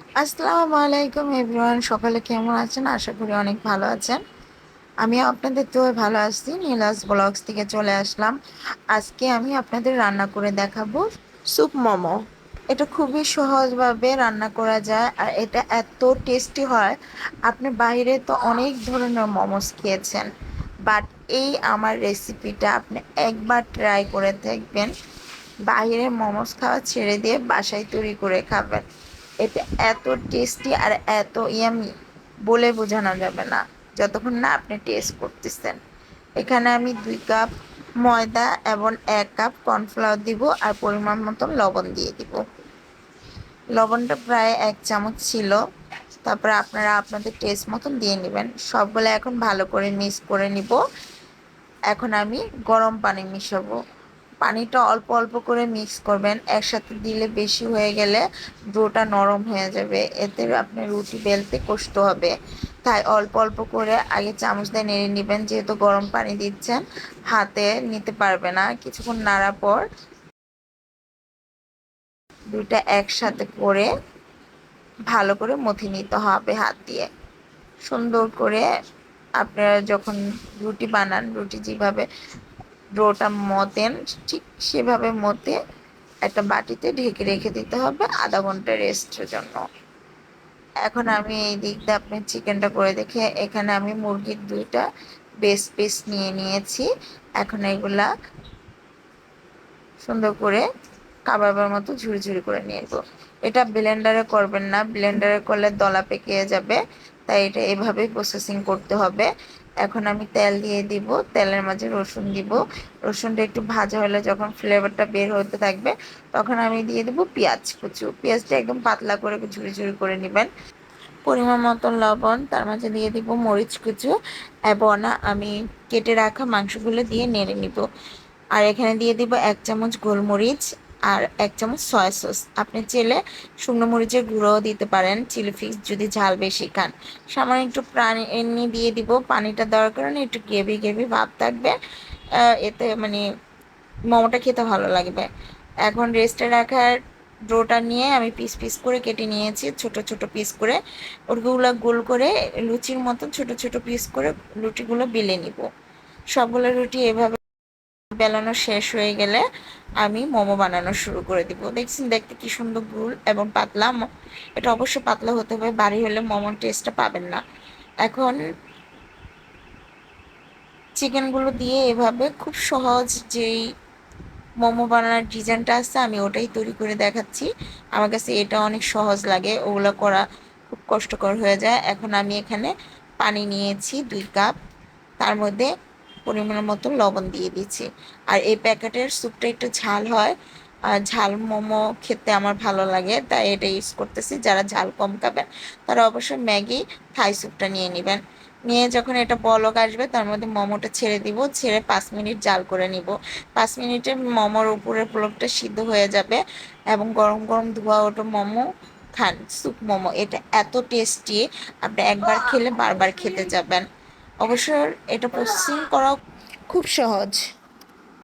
আসসালামু আলাইকুম এভরিওয়ান, সকালে কেমন আছেন? আশা করি অনেক ভালো আছেন। আমিও আপনাদের তো ভালো আছি। নীলাস ব্লগস থেকে চলে আসলাম। আজকে আমি আপনাদের রান্না করে দেখাবো স্যুপ মোমো। এটা খুবই সহজভাবে রান্না করা যায় আর এটা এত টেস্টি হয়। আপনি বাইরে তো অনেক ধরনের মোমোস খেয়েছেন, বাট এই আমার রেসিপিটা আপনি একবার ট্রাই করে দেখবেন। বাইরে মোমোস খাওয়া ছেড়ে দিয়ে বাসায় তৈরি করে খাবেন। এটা এত টেস্টি আর এত ইয়ামি, বলে বোঝানো যাবে না যতক্ষণ না আপনি টেস্ট করতেছেন। এখানে আমি 2 কাপ ময়দা এবং 1 কাপ কর্নফ্লাওয়ার দিব আর পরিমাণ মতন লবণ দিয়ে দিব। লবণটা প্রায় 1 চামচ ছিল। তারপরে আপনারা আপনাদের টেস্ট মতন দিয়ে নেবেন। সবগুলো এখন ভালো করে মিক্স করে নিব। এখন আমি গরম পানি মিশাবো। পানিটা অল্প অল্প করে মিক্স করবেন, একসাথে দিলে বেশি হয়ে গেলে ডোটা নরম হয়ে যাবে, এতে আপনি রুটি বেলতে কষ্ট হবে। তাই অল্প অল্প করে আগে চামচ দিয়ে নেড়ে নেবেন। যেহেতু গরম পানি দিচ্ছেন, হাতে নিতে পারবে না। কিছুক্ষণ নাড়ার পর দুইটা একসাথে করে ভালো করে মথে নিতে হবে হাত দিয়ে। সুন্দর করে আপনারা যখন রুটি বানান, রুটি যেভাবে ডোটা মতেন ঠিক সেভাবে মতে একটা বাটিতে ঢেকে রেখে দিতে হবে আধা ঘন্টা রেস্টের জন্য। এখন আমি এই দিক দিয়ে আপনি চিকেনটা করে দেখে, এখানে আমি মুরগির 2টা বেস পিস নিয়ে নিয়েছি। এখন এগুলা সুন্দর করে কাবাবের মতো ঝুড়ি ঝুড়ি করে নিয়ে নেব। এটা ব্লেন্ডারে করবেন না, ব্লেন্ডারে করলে দলা পেকে যাবে। তাই এটা এভাবেই প্রসেসিং করতে হবে। এখন আমি তেল দিয়ে দিব, তেলের মাঝে রসুন দিব। রসুনটা একটু ভাজা হলে যখন ফ্লেভারটা বের হতে থাকবে, তখন আমি দিয়ে দেবো পেঁয়াজ কুচু। পেঁয়াজটা একদম পাতলা করে ঝুড়ি ঝুড়ি করে নেবেন। পরিমাণ মতন লবণ, তার মাঝে দিয়ে দিব মরিচ কুচু এবং আমি কেটে রাখা মাংসগুলো দিয়ে নেড়ে নিব। আর এখানে দিয়ে দিব 1 চামচ গোলমরিচ আর 1 চামচ সয়া সস। আপনি চাইলে শুকনো মরিচের গুঁড়োও দিতে পারেন, চিলি ফ্লেক্স যদি ঝাল বেশি খান। সামান্য একটু পানি দিয়ে দিব। পানিটা দেওয়ার কারণে একটু গ্রেভি গ্রেভি ভাব থাকবে। এতে মানে মোমোটা খেতে ভালো লাগবে। এখন রেস্টে রাখার ডোটা নিয়ে আমি পিস পিস করে কেটে নিয়েছি, ছোট ছোট পিস করে। ওগুলো গোল করে লুচির মতো ছোট ছোট পিস করে রুটিগুলো বেলে নিব। সবগুলো রুটি এভাবে বেলানো শেষ হয়ে গেলে আমি মোমো বানানো শুরু করে দিব। দেখছেন দেখতে কি সুন্দর গোল এবং পাতলা। এটা অবশ্যই পাতলা হতে হবে, ভারী হলে মোমোর টেস্টটা পাবেন না। এখন চিকেনগুলো দিয়ে এভাবে খুব সহজ যেই মোমো বানানোর ডিজাইনটা আছে আমি ওটাই তৈরি করে দেখাচ্ছি। আমার কাছে এটা অনেক সহজ লাগে, ওগুলো করা খুব কষ্টকর হয়ে যায়। এখন আমি এখানে পানি নিয়েছি 2 কাপ, তার মধ্যে পরিমাণ মতো লবণ দিয়ে দিচ্ছি। আর এই প্যাকেটের স্যুপটা একটু ঝাল হয়, আর ঝাল মোমো খেতে আমার ভালো লাগে, তাই এটা ইউজ করতেছি। যারা ঝাল কম খাবেন তারা অবশ্যই ম্যাগি থাই স্যুপটা নিয়ে নেবেন। নিয়ে যখন এটা বলক আসবে তার মধ্যে মোমোটা ছেড়ে দিব, ছেড়ে 5 মিনিট জাল করে নিব। 5 মিনিটে মোমোর উপরের পুরোটা সিদ্ধ হয়ে যাবে এবং গরম গরম ধোয়া ওঠো মোমো খান। স্যুপ মোমো এটা এত টেস্টি, আপনি একবার খেলে বারবার খেতে যাবেন। অবশ্য এটা প্রসেসিং করাও খুব সহজ।